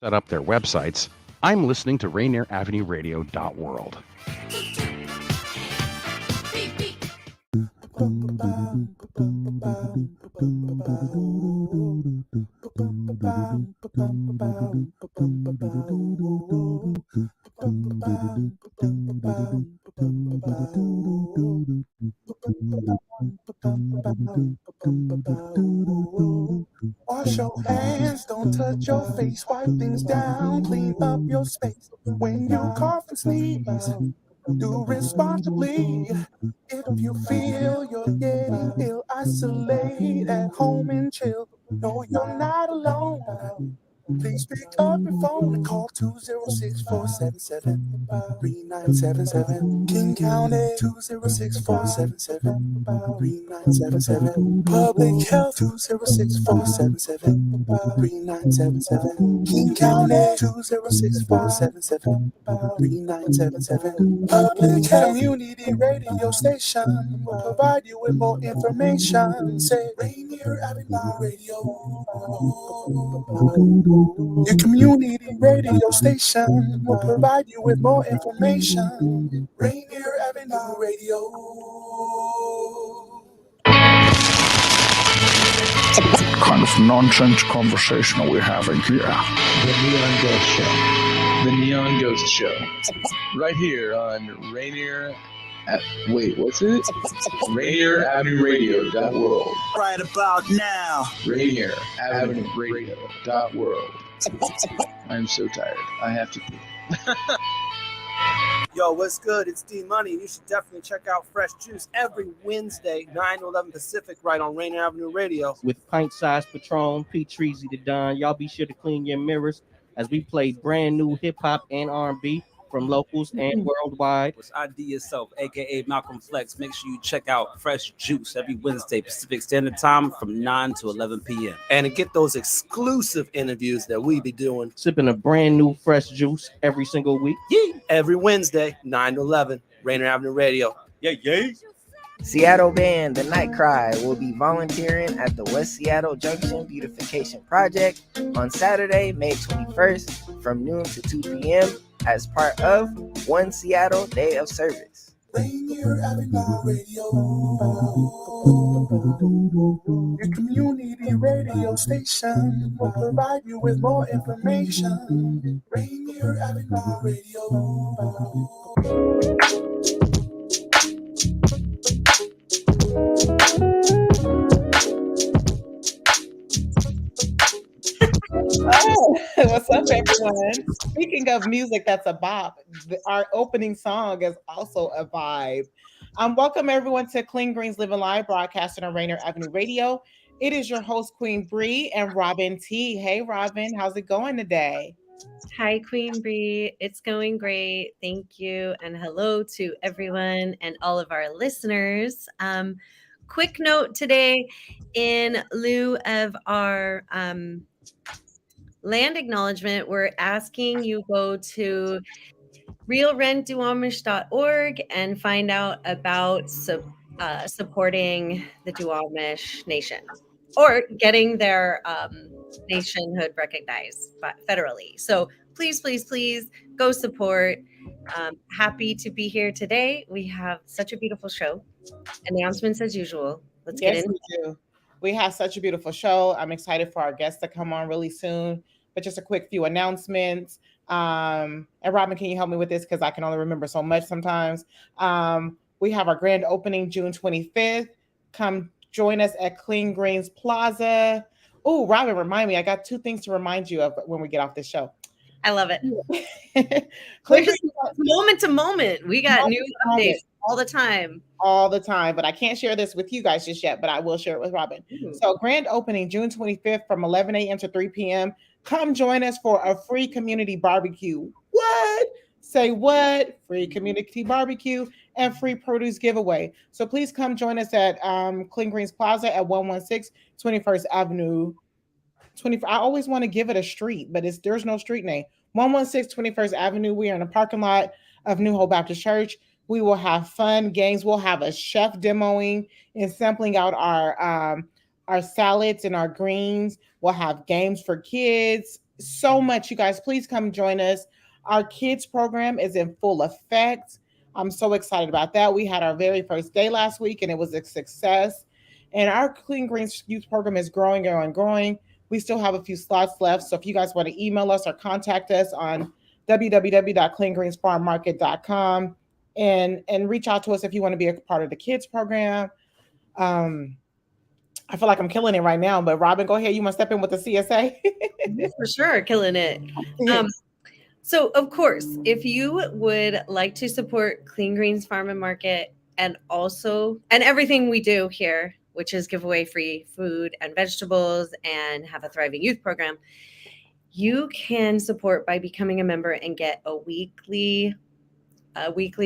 set up their websites, I'm listening to Rainier Avenue Radio.world. Wash your hands, don't touch your face, wipe things down, clean up your space. When you cough and sneeze, do responsibly. If you feel you're getting ill, isolate at home and chill. No, you're not alone. Please pick up your phone and call 206-477-3977. King County 206-477-3977. Public Health 206-477-3977. King County 206-477-3977. Public Health Community Radio Station will provide you with more information. Say Rainier Avenue Radio. Your community radio station will provide you with more information. Rainier Avenue Radio. What kind of nonsense conversation are we having here? The Neon Ghost Show. The Neon Ghost Show. Right here on Rainier... what's it? Rainier Avenue Radio.world. Right about now. Rainier Avenue Radio.world. I'm so tired. I have to pee. Yo, what's good? It's D Money. You should definitely check out Fresh Juice every Wednesday, 9 to 11 Pacific, right on Rainier Avenue Radio. With pint-sized Patron, P. Treasy the Don. Y'all be sure to clean your mirrors as we play brand new hip-hop and R&B from locals and worldwide. It's ID Yourself, a.k.a. Malcolm Flex. Make sure you check out Fresh Juice every Wednesday, Pacific Standard Time from 9 to 11 p.m. And to get those exclusive interviews that we be doing. Sipping a brand new fresh juice every single week. Yeah. Every Wednesday, 9 to 11, Rainier Avenue Radio. Yeah. Seattle band The Night Cry will be volunteering at the West Seattle Junction Beautification Project on Saturday, May 21st from noon to 2 p.m. as part of One Seattle Day of Service. Rainier Avenue Radio. Your community radio station will provide you with more information. Rainier Avenue Radio. Oh, what's up, everyone? Speaking of music that's a bop, our opening song is also a vibe. Welcome, everyone, to Clean Greens Living Live, broadcasting on Rainier Avenue Radio. It is your host, Queen Bree, and Robyn T. Hey, Robyn, how's it going today? Hi, Queen Bree. It's going great. Thank you. And hello to everyone and all of our listeners. Quick note today, in lieu of our land acknowledgement, we're asking you go to realrentduwamish.org and find out about supporting the Duwamish Nation or getting their nationhood recognized federally. So please go support. Happy to be here today. We have such a beautiful show. Announcements as usual. Let's get in. We do. We have such a beautiful show. I'm excited for our guests to come on really soon. But just a quick few announcements. And Robyn, can you help me with this? Because I can only remember so much sometimes. We have our grand opening June 25th. Come join us at Clean Greens Plaza. Oh, Robyn, remind me. I got two things to remind you of when we get off this show. I love it. We're just moment to moment. We got new updates all the time. All the time. But I can't share this with you guys just yet, but I will share it with Robyn. Mm-hmm. So grand opening June 25th from 11 a.m. to 3 p.m. Come join us for a free community barbecue. What? Say what? Free community barbecue and free produce giveaway. So please come join us at Clean Greens Plaza at 116 21st Avenue. I always want to give it a street, but there's no street name. 116 21st Avenue. We are in the parking lot of New Hope Baptist Church. We will have fun games. We'll have a chef demoing and sampling out our salads and our greens. We'll have games for kids, so much, you guys. Please come join us. Our kids program is in full effect. I'm so excited about that. We had our very first day last week and it was a success. And our Clean Greens youth program is growing, growing, growing. We still have a few slots left. So if you guys want to email us or contact us on www.cleangreensfarmmarket.com and reach out to us if you want to be a part of the kids program. I feel like I'm killing it right now, but Robyn, go ahead. You want to step in with the CSA? For sure, killing it. So, of course, if you would like to support Clean Greens Farm and Market and everything we do here, which is give away free food and vegetables and have a thriving youth program, you can support by becoming a member and get a weekly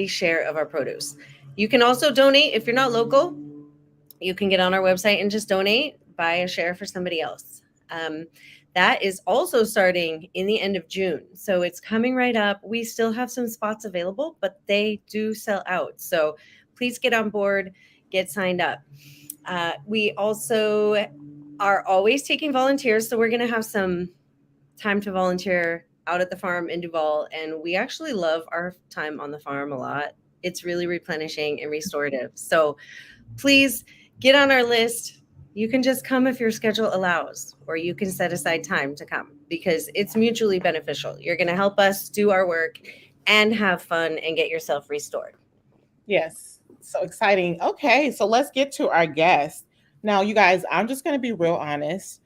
share of our produce. You can also donate if you're not local. You can get on our website and just donate, buy a share for somebody else. That is also starting in the end of June. So it's coming right up. We still have some spots available, but they do sell out. So please get on board, get signed up. We also are always taking volunteers. So we're going to have some time to volunteer out at the farm in Duval. And we actually love our time on the farm a lot. It's really replenishing and restorative. So please get on our list. You can just come if your schedule allows, or you can set aside time to come because it's mutually beneficial. You're going to help us do our work and have fun and get yourself restored. Yes. So exciting. Okay. So let's get to our guest. Now, you guys, I'm just going to be real honest.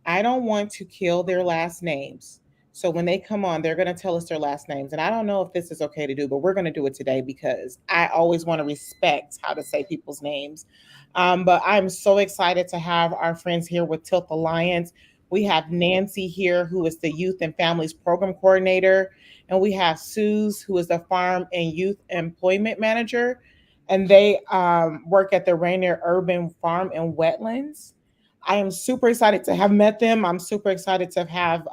I don't want to kill their last names. So when they come on, they're going to tell us their last names. And I don't know if this is okay to do, but we're going to do it today because I always want to respect how to say people's names. But I'm so excited to have our friends here with Tilt Alliance. We have Nancy here, who is the Youth and Families Program Coordinator. And we have Suze, who is the Farm and Youth Employment Manager. And they work at the Rainier Urban Farm and Wetlands. I am super excited to have met them. I'm super excited to have,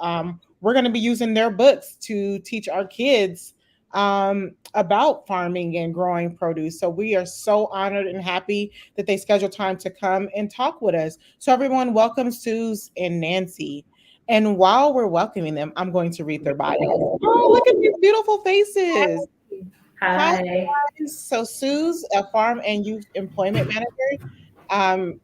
we're going to be using their books to teach our kids about farming and growing produce. So we are so honored and happy that they scheduled time to come and talk with us. So everyone, welcome Suze and Nancy. And while we're welcoming them, I'm going to read their bios. Oh, look at these beautiful faces. Hi. So Suze, a farm and youth employment manager.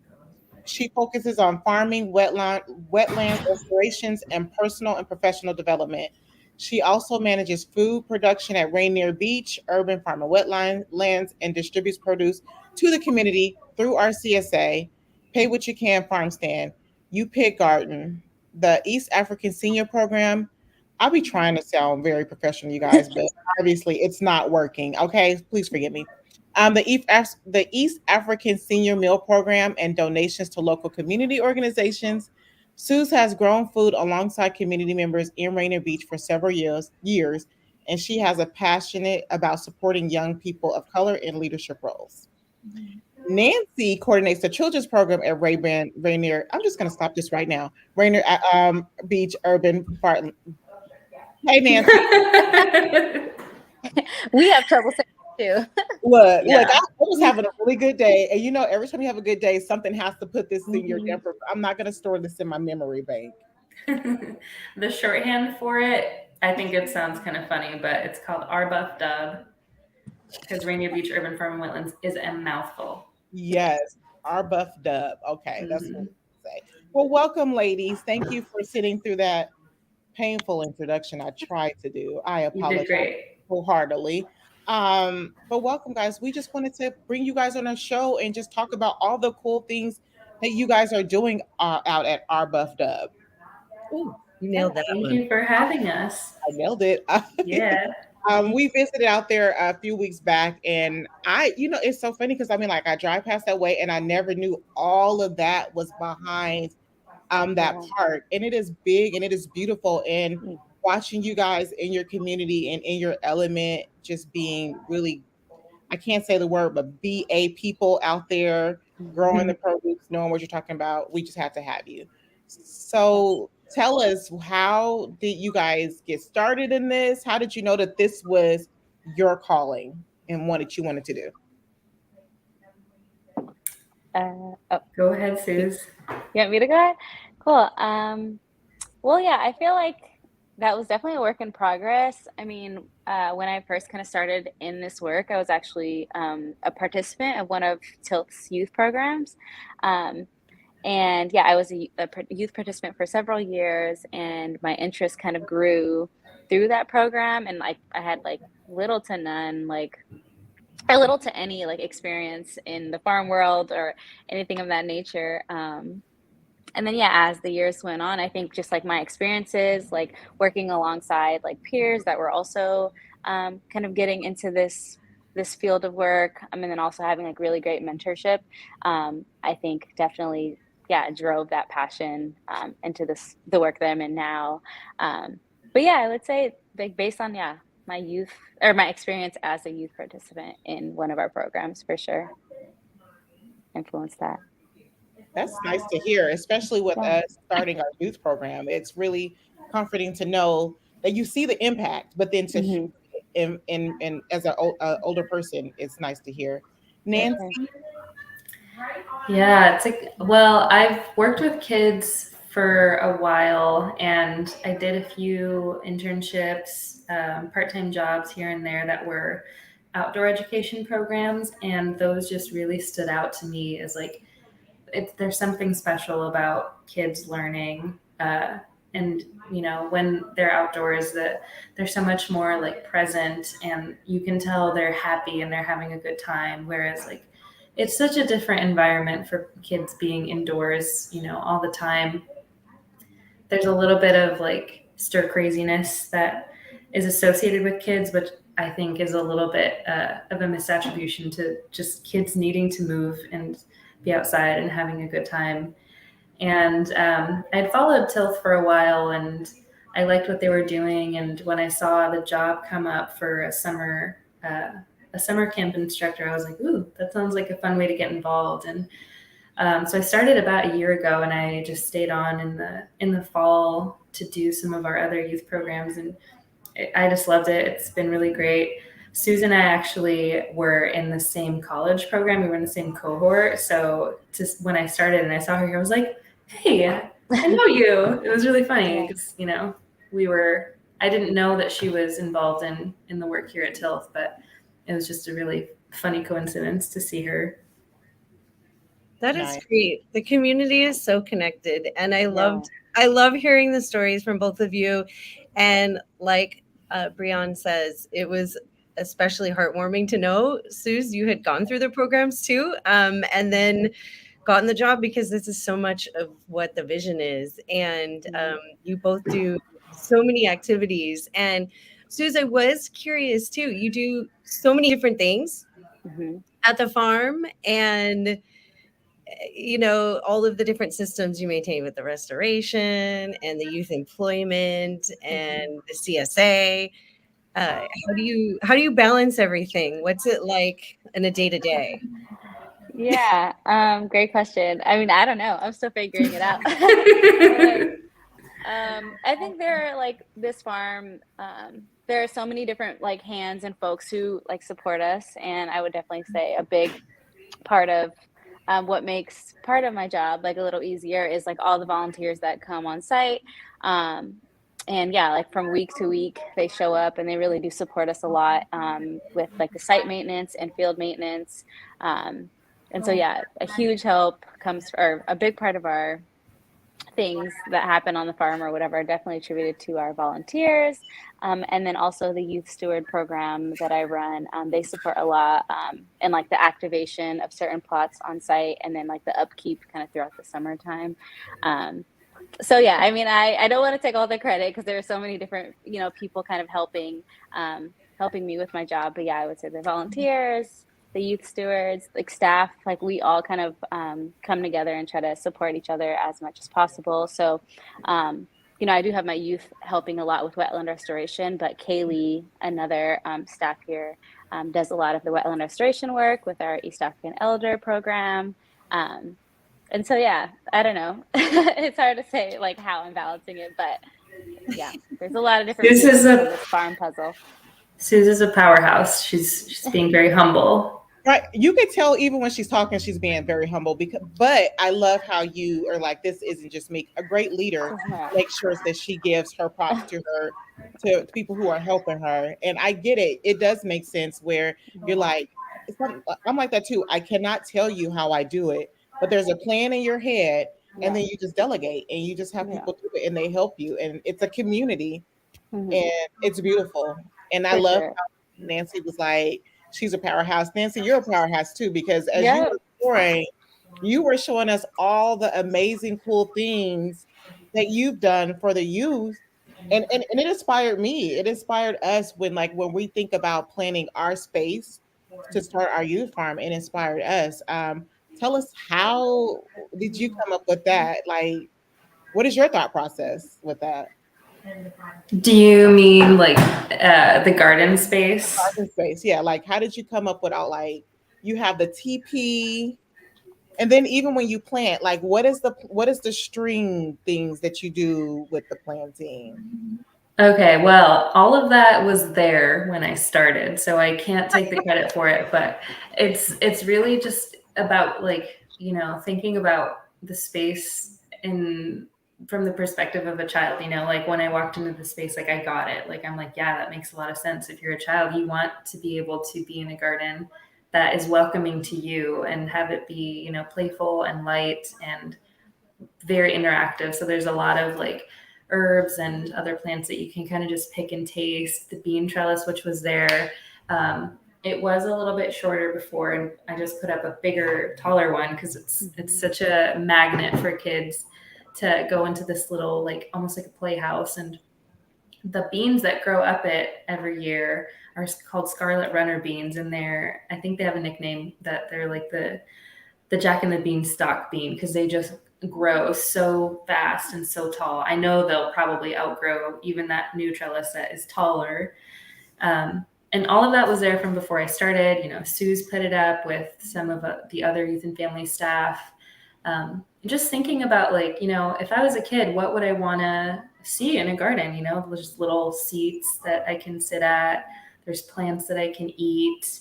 She focuses on farming, wetland restorations, and personal and professional development. She also manages food production at Rainier Beach, Urban Farm and Wetlands, and distributes produce to the community through our CSA, Pay What You Can Farm Stand, You Pick Garden, the East African Senior Program. I'll be trying to sound very professional, you guys, but obviously it's not working. Okay, please forgive me. The East African Senior Meal Program and donations to local community organizations. Suze has grown food alongside community members in Rainier Beach for several years, and she has a passionate about supporting young people of color in leadership roles. Nancy coordinates the children's program at Rainier. I'm just going to stop this right now. Rainier Beach Urban Farm. Hey, Nancy. We have trouble saying too. Look, I was having a really good day. And you know, every time you have a good day, something has to put this in your damper. I'm not going to store this in my memory bank. The shorthand for it, I think it sounds kind of funny, but it's called RBUF Dub because Rainier Beach Urban Farm and Wetlands is a mouthful. Yes, RBUF Dub. Okay, that's what we say. Well, welcome, ladies. Thank you for sitting through that painful introduction I tried to do. I apologize wholeheartedly. But welcome, guys. We just wanted to bring you guys on our show and just talk about all the cool things that you guys are doing out at RBUF Dub. Ooh, you nailed that. Thank you for having us. I nailed it. Yeah. We visited out there a few weeks back, and it's so funny because I drive past that way and I never knew all of that was behind that park. And it is big and it is beautiful. And watching you guys in your community and in your element, just being really, I can't say the word, but be a people out there growing the produce, knowing what you're talking about. We just have to have you. So tell us, how did you guys get started in this? How did you know that this was your calling and what you wanted to do? Go ahead, Suze. You want me to go ahead? Cool. Well, yeah, I feel like That was definitely a work in progress. I mean, when I first kind of started in this work, I was actually a participant of one of Tilt's youth programs. Um, and yeah, I was a youth participant for several years, and my interest kind of grew through that program. And like I had like little to none, like or little to any like experience in the farm world or anything of that nature. And then yeah, as the years went on, I think just like my experiences, like working alongside like peers that were also kind of getting into this field of work, and then also having like really great mentorship, I think definitely yeah drove that passion into the work that I'm in now. But yeah, I would say like based on yeah my youth or my experience as a youth participant in one of our programs for sure influenced that. That's nice to hear, especially with Yeah. us starting our youth program. It's really comforting to know that you see the impact, but then to Mhm. in as an older person, it's nice to hear. Nancy, Yeah, it's like, well, I've worked with kids for a while, and I did a few internships, part-time jobs here and there that were outdoor education programs, and those just really stood out to me as like, there's something special about kids learning, and you know, when they're outdoors, that they're so much more like present, and you can tell they're happy and they're having a good time, whereas like it's such a different environment for kids being indoors, you know, all the time. There's a little bit of like stir craziness that is associated with kids, which I think is a little bit of a misattribution to just kids needing to move and be outside and having a good time. And I'd followed Tilth for a while, and I liked what they were doing. And when I saw the job come up for a summer camp instructor, I was like, ooh, that sounds like a fun way to get involved. And so I started about a year ago, and I just stayed on in the fall to do some of our other youth programs, and I just loved it. It's been really great. Susan and I actually were in the same college program. We were in the same cohort. So just when I started and I saw her here, I was like, hey, I know you. It was really funny because, you know, I didn't know that she was involved in the work here at Tilth, but it was just a really funny coincidence to see her. That is great. The community is so connected, and I love hearing the stories from both of you. And like Breon says, it was especially heartwarming to know, Suze, you had gone through the programs too, and then gotten the job, because this is so much of what the vision is. And you both do so many activities. And Suze, I was curious too, you do so many different things at the farm, and you know, all of the different systems you maintain with the restoration and the youth employment and the CSA. How do you balance everything? What's it like in a day-to-day? Yeah, great question. I mean, I don't know. I'm still figuring it out. I think there are like this farm, there are so many different like hands and folks who like support us. And I would definitely say a big part of what makes part of my job like a little easier is like all the volunteers that come on site. And yeah, like from week to week, they show up and they really do support us a lot with like the site maintenance and field maintenance. And so, yeah, a huge help comes, or a big part of our things that happen on the farm or whatever are definitely attributed to our volunteers. And then also the youth steward program that I run, they support a lot in like the activation of certain plots on site, and then like the upkeep kind of throughout the summertime. So yeah, I mean, I don't want to take all the credit because there are so many different, you know, people kind of helping me with my job. But yeah, I would say the volunteers, the youth stewards, like staff, like we all kind of come together and try to support each other as much as possible. So, you know, I do have my youth helping a lot with wetland restoration, but Kaylee, another staff here, does a lot of the wetland restoration work with our East African Elder program. And so, yeah, I don't know. It's hard to say like how I'm balancing it, but yeah, there's a lot of different pieces in this farm puzzle. Suze is a powerhouse. She's being very humble. Right. You could tell even when she's talking, she's being very humble but I love how you are like, this isn't just me. A great leader makes sure that she gives her props to people who are helping her. And I get it. It does make sense where you're like, I'm like that too. I cannot tell you how I do it, but there's a plan in your head, and then you just delegate and you just have people do it and they help you. And it's a community, and it's beautiful. And I love how Nancy was like, she's a powerhouse. Nancy, you're a powerhouse too, because as you were pouring, you were showing us all the amazing, cool things that you've done for the youth. And it inspired me. It inspired us when we think about planning our space to start our youth farm. It inspired us. Tell us, how did you come up with that? Like, what is your thought process with that? Do you mean like the garden space? Garden space, yeah. Like, how did you come up without, like, you have the TP, and then even when you plant, like, what is the string things that you do with the planting? Okay, well, all of that was there when I started, so I can't take the credit for it, but it's really just about, like, thinking about the space from the perspective of a child. Like when I walked into the space, like I got it. Like I'm like, yeah, that makes a lot of sense. If you're a child, you want to be able to be in a garden that is welcoming to you and have it be, playful and light and very interactive. So there's a lot of like herbs and other plants that you can kind of just pick and taste. The bean trellis, which was there. It was a little bit shorter before, and I just put up a bigger, taller one because it's such a magnet for kids to go into this little, like, almost like a playhouse. And the beans that grow up it every year are called Scarlet runner beans, and I think they have a nickname that they're like the Jack and the Beanstalk bean, because they just grow so fast and so tall. I know they'll probably outgrow even that new trellis that is taller. And all of that was there from before I started. Sue's put it up with some of the other youth and family staff. Just thinking about, like, if I was a kid, what would I want to see in a garden? There's little seats that I can sit at. There's plants that I can eat.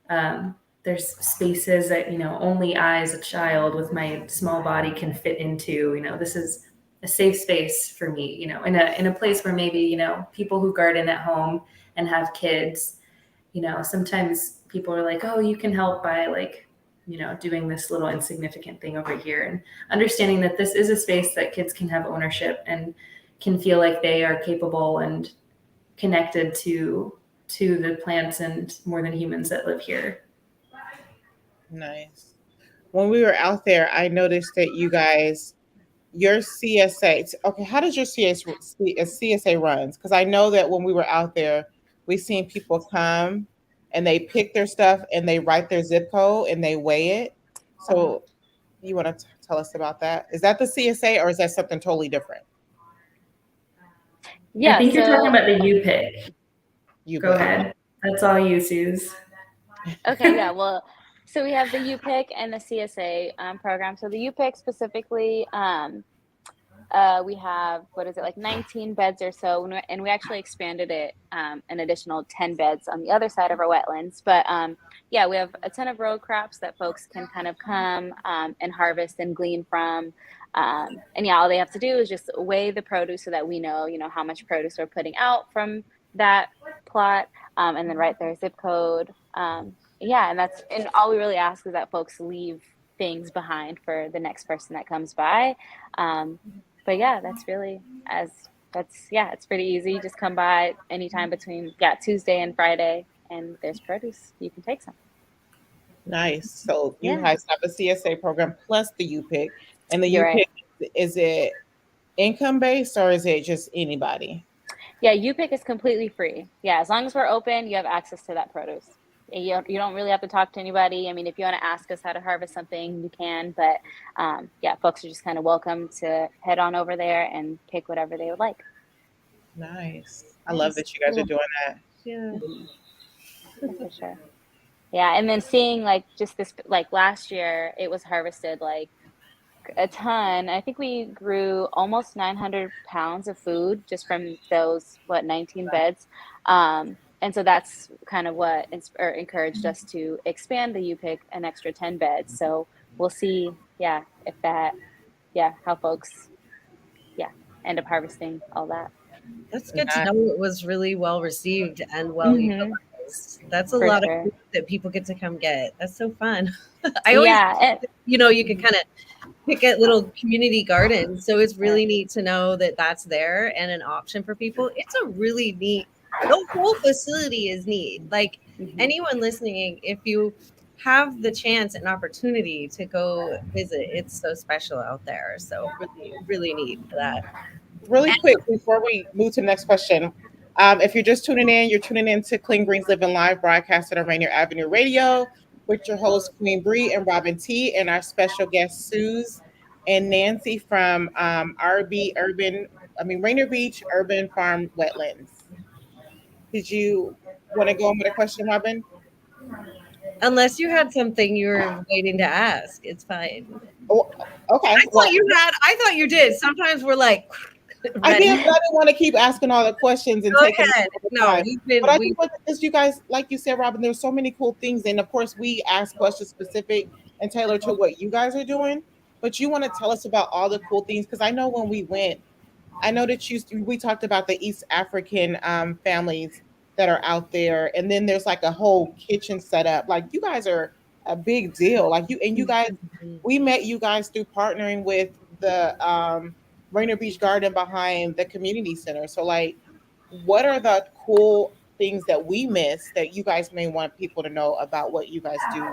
There's spaces that, only I as a child with my small body can fit into. This is a safe space for me, in a place where maybe, people who garden at home and have kids, sometimes people are like, oh, you can help by, like, doing this little insignificant thing over here, and understanding that this is a space that kids can have ownership and can feel like they are capable and connected to the plants and more than humans that live here. Nice. When we were out there, I noticed that you guys, your CSA, okay, how does your CSA runs? Because I know that when we were out there, we seen people come and they pick their stuff and they write their zip code and they weigh it. So you want to tell us about that? Is that the CSA, or is that something totally different? Yeah, I think you're talking about the U-Pick. Go ahead. That's all you, Suze. Okay, yeah, well, so we have the U-Pick and the CSA program. So the U-Pick specifically, we have, like 19 beds or so, and we actually expanded it an additional 10 beds on the other side of our wetlands. But yeah, we have a ton of row crops that folks can kind of come and harvest and glean from. And yeah, all they have to do is just weigh the produce so that we know, how much produce we're putting out from that plot, and then write their zip code. Yeah, and all we really ask is that folks leave things behind for the next person that comes by. But yeah, it's pretty easy. Just come by anytime between Tuesday and Friday, and there's produce. You can take some. Nice. So you guys have a CSA program plus the U-Pick. And the U-Pick, is it income based or is it just anybody? Yeah, U-Pick is completely free. Yeah, as long as we're open, you have access to that produce. You don't really have to talk to anybody. I mean, if you want to ask us how to harvest something, you can. But yeah, folks are just kind of welcome to head on over there and pick whatever they would like. Nice. I love that you guys are doing that. Yeah. For sure. Yeah, and then seeing just this, last year, it was harvested a ton. I think we grew almost 900 pounds of food just from those 19 beds. And and so that's kind of what encouraged us to expand the UPIC an extra 10 beds. So we'll see, if that, how folks, end up harvesting all that. That's good to know it was really well received and well utilized. That's a lot of food that people get to come get. That's so fun. I always, you can kind of pick at little community gardens. So it's really neat to know that that's there and an option for people. It's a really neat, the whole facility is neat. Like anyone listening, if you have the chance and opportunity to go visit, it's so special out there. So really, really neat for that. Really quick before we move to the next question, if you're just tuning in, you're tuning in to Clean Greens Living Live, broadcasted on Rainier Avenue Radio with your hosts Queen Bree and Robyn T, and our special guests Suze and Nancy from Rainier Beach Urban Farm Wetlands. Did you want to go on with a question, Robyn? Unless you had something you were waiting to ask, it's fine. Oh, okay. I thought you did. Sometimes we're like, I didn't want to keep asking all the questions and taking no. But I think because you guys, like you said, Robyn, there's so many cool things, and of course we ask questions specific and tailored to what you guys are doing. But you want to tell us about all the cool things, because I know when we went, I know that we talked about the East African families that are out there, and then there's like a whole kitchen setup. Like you guys are a big deal. Like you guys, we met you guys through partnering with the Rainier Beach Garden behind the community center. So like, what are the cool things that we miss that you guys may want people to know about what you guys do?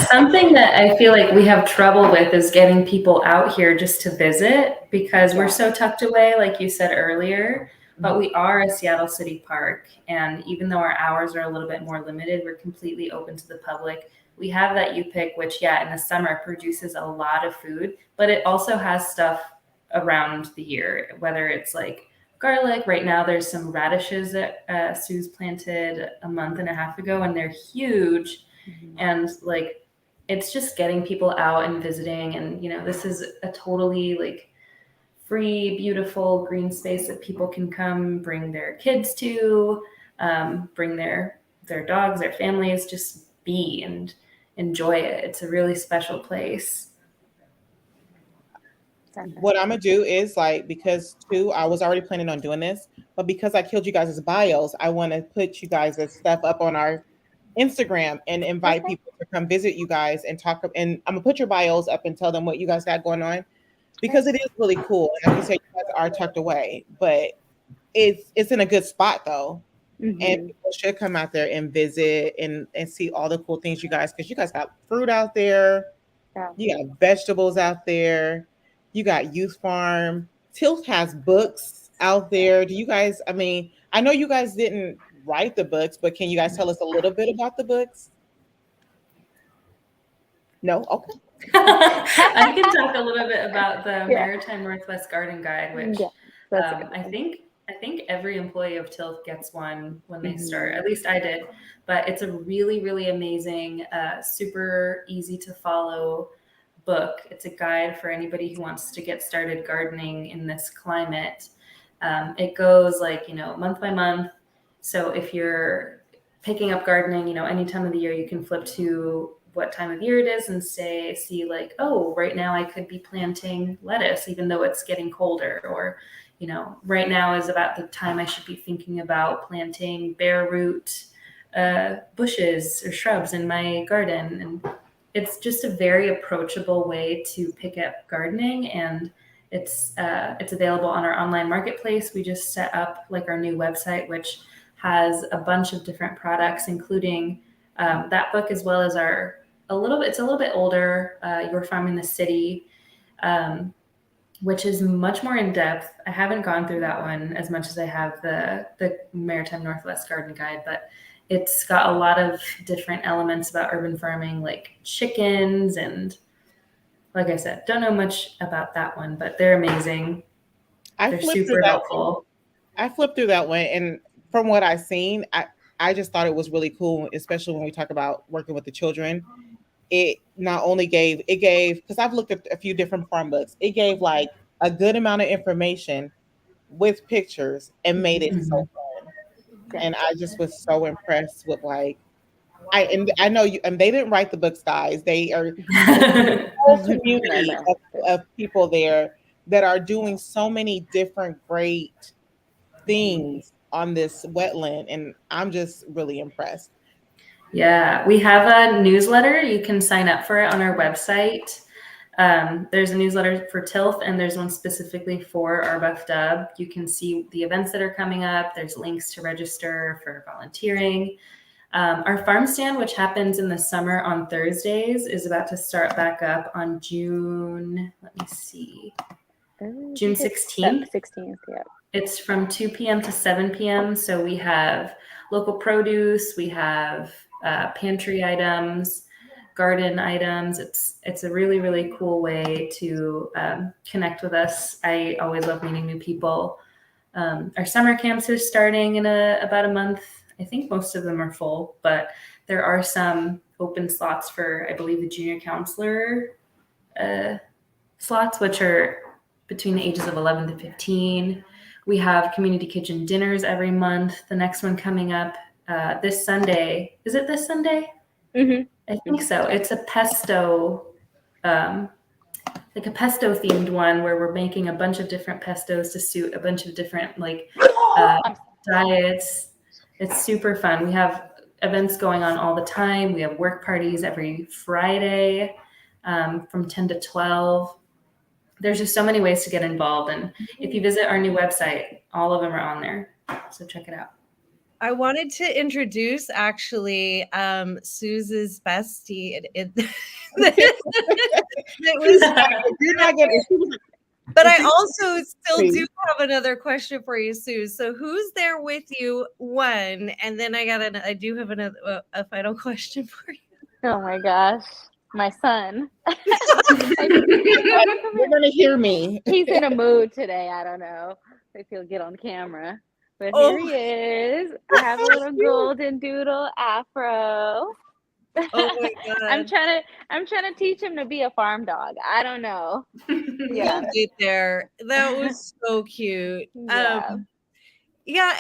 Something that I feel like we have trouble with is getting people out here just to visit, because we're so tucked away, like you said earlier. But we are a Seattle City Park, and even though our hours are a little bit more limited, we're completely open to the public. We have that UPIC, which, in the summer produces a lot of food, but it also has stuff around the year, whether it's like garlic. Right now, there's some radishes that Sue's planted a month and a half ago, and they're huge. And like, it's just getting people out and visiting. And, this is a totally like free, beautiful green space that people can come bring their kids to, bring their dogs, their families, just be and enjoy it. It's a really special place. What I'm gonna do is because I was already planning on doing this, but because I killed you guys' bios, I want to put you guys' stuff up on our Instagram and invite people to come visit you guys and talk. And I'm gonna put your bios up and tell them what you guys got going on, because it is really cool. And like you said, you guys are tucked away, but it's in a good spot though. And people should come out there and visit and see all the cool things you guys, because you guys got fruit out there, you got vegetables out there, you got youth farm. Tilt has books out there. Do you guys, I know you guys didn't write the books, but can you guys tell us a little bit about the books? No? Okay. I can talk a little bit about the Maritime Northwest Garden Guide, which I think every employee of Tilt gets one when they start. At least I did. But it's a really, really amazing, super easy to follow book. It's a guide for anybody who wants to get started gardening in this climate. It goes month by month. So if you're picking up gardening, any time of the year, you can flip to what time of year it is and see right now I could be planting lettuce, even though it's getting colder, or, right now is about the time I should be thinking about planting bare root bushes or shrubs in my garden. And it's just a very approachable way to pick up gardening, and it's available on our online marketplace. We just set up our new website, which has a bunch of different products, including that book, as well as it's a little bit older, Your Farm in the City, which is much more in depth. I haven't gone through that one as much as I have the Maritime Northwest Garden Guide, but it's got a lot of different elements about urban farming, like chickens. And like I said, don't know much about that one, but they're amazing. They're super helpful. I flipped through that one, and from what I've seen, I just thought it was really cool, especially when we talk about working with the children. it not only gave, because I've looked at a few different farm books, it gave like a good amount of information with pictures and made it so fun. And I just was so impressed with like, I know you, and they didn't write the books, guys. They are a whole community of people there that are doing so many different great things on this wetland, and I'm just really impressed. Yeah, we have a newsletter. You can sign up for it on our website. There's a newsletter for TILF, and there's one specifically for our Buff Dub. You can see the events that are coming up. There's links to register for volunteering. Our farm stand, which happens in the summer on Thursdays, is about to start back up on June 16th. 16th, yeah. It's from 2 p.m. to 7 p.m. So we have local produce, we have pantry items, garden items. It's a really, really cool way to connect with us. I always love meeting new people. Our summer camps are starting in about a month. I think most of them are full, but there are some open slots for, I believe, the junior counselor slots, which are between the ages of 11 to 15. We have community kitchen dinners every month. The next one coming up this Sunday. Is it this Sunday? Mm-hmm. I think so. It's a pesto, like a pesto themed one where we're making a bunch of different pestos to suit a bunch of different diets. It's super fun. We have events going on all the time. We have work parties every Friday from 10 to 12. There's just so many ways to get involved. And if you visit our new website, all of them are on there. So check it out. I wanted to introduce actually Suze's bestie. It was You're not gonna. But I also still do have another question for you, Suze. So who's there with you? One, and then I do have a final question for you. Oh my gosh, my son. You're gonna hear me. He's in a mood today. I don't know if he'll get on camera, but here he is. I have a little golden doodle afro. Oh my god! I'm trying to teach him to be a farm dog. I don't know. Yeah, we'll get there. That was so cute. Yeah,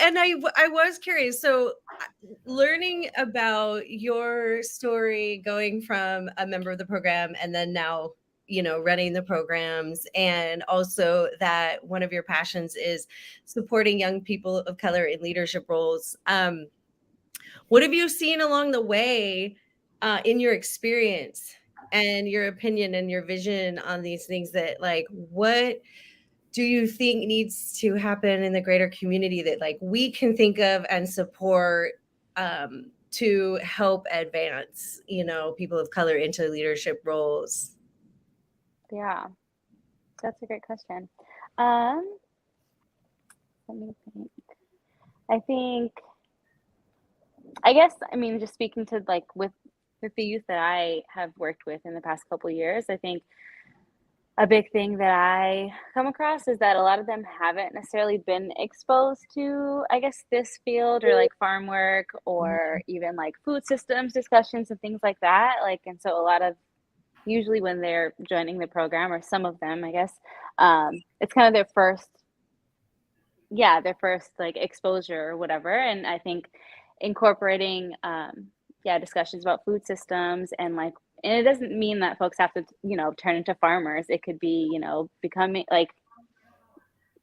and I was curious. So, learning about your story, going from a member of the program, and then now, running the programs, and also that one of your passions is supporting young people of color in leadership roles. What have you seen along the way? In your experience and your opinion and your vision on these things, that what do you think needs to happen in the greater community that we can think of and support to help advance, people of color into leadership roles? Yeah, that's a great question. Let me think. Just speaking to with the youth that I have worked with in the past couple of years, I think a big thing that I come across is that a lot of them haven't necessarily been exposed to, this field or farm work or even food systems discussions and things like that. And so a lot of, usually when they're joining the program, or some of them, it's kind of their first exposure or whatever. And I think incorporating discussions about food systems and it doesn't mean that folks have to turn into farmers. It could be becoming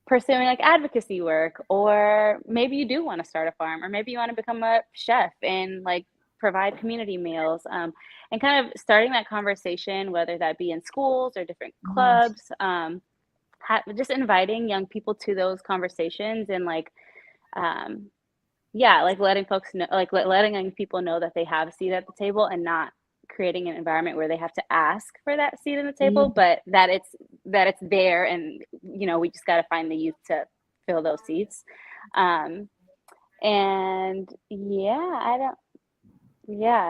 pursuing advocacy work, or maybe you do want to start a farm, or maybe you want to become a chef and provide community meals, and kind of starting that conversation, whether that be in schools or different clubs, just inviting young people to those conversations and letting folks know, letting young people know that they have a seat at the table, and not creating an environment where they have to ask for that seat at the table, but that it's there, and we just got to find the youth to fill those seats. I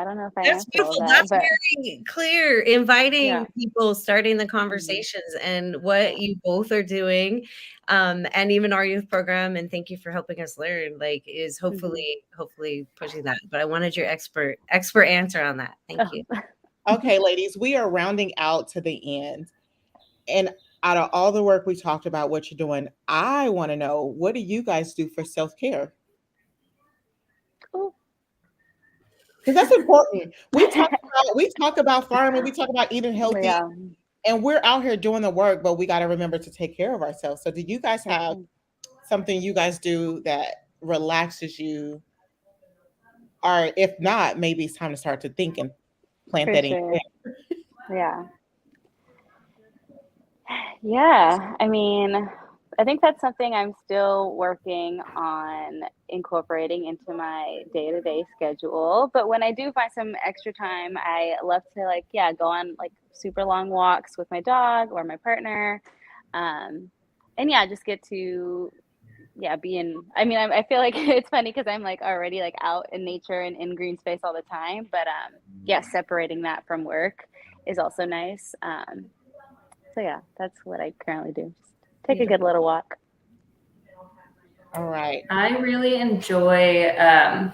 don't know if I That's beautiful. That's very clear. Inviting people, starting the conversations, and what you both are doing, and even our youth program. And thank you for helping us learn. Is hopefully pushing that. But I wanted your expert answer on that. Thank you. Okay, ladies, we are rounding out to the end. And out of all the work we talked about, what you're doing, I want to know, what do you guys do for self-care? Because that's important. We talk about farming, we talk about eating healthy, Yeah. and we're out here doing the work, but we got to remember to take care of ourselves. So do you guys have something you guys do that relaxes you? Or if not, maybe it's time to start to think and plant For that in. sure. Yeah. Yeah. I mean, I think that's something I'm still working on incorporating into my day-to-day schedule. But when I do find some extra time, I love to like, yeah, go on like super long walks with my dog or my partner. And yeah, just get to be in. I mean, I feel like it's funny because I'm like already like out in nature and in green space all the time. But yeah, separating that from work is also nice. So yeah, that's what I currently do. Just take a good little walk. All right. I really enjoy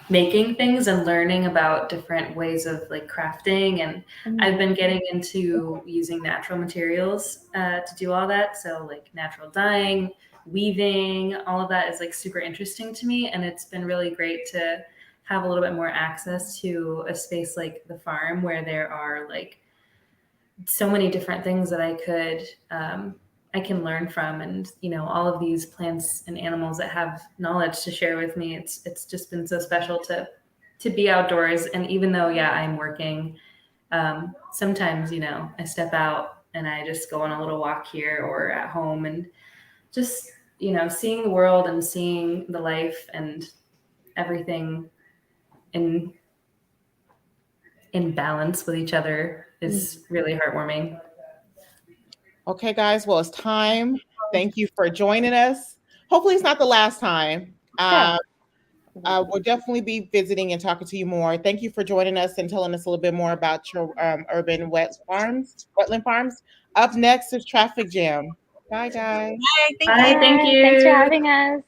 making things and learning about different ways of like crafting, and I've been getting into using natural materials to do all that. So like natural dyeing, weaving, all of that is like super interesting to me, and it's been really great to have a little bit more access to a space like the farm where there are like so many different things that I can learn from, and all of these plants and animals that have knowledge to share with me. It's just been so special to be outdoors. And even though I'm working, sometimes I step out and I just go on a little walk here or at home, and just seeing the world and seeing the life and everything in balance with each other is really heartwarming. Okay, guys. Well, it's time. Thank you for joining us. Hopefully, it's not the last time. We'll definitely be visiting and talking to you more. Thank you for joining us and telling us a little bit more about your urban wetland farms. Up next is Traffic Jam. Bye, guys. Bye. Thank you. Thanks for having us.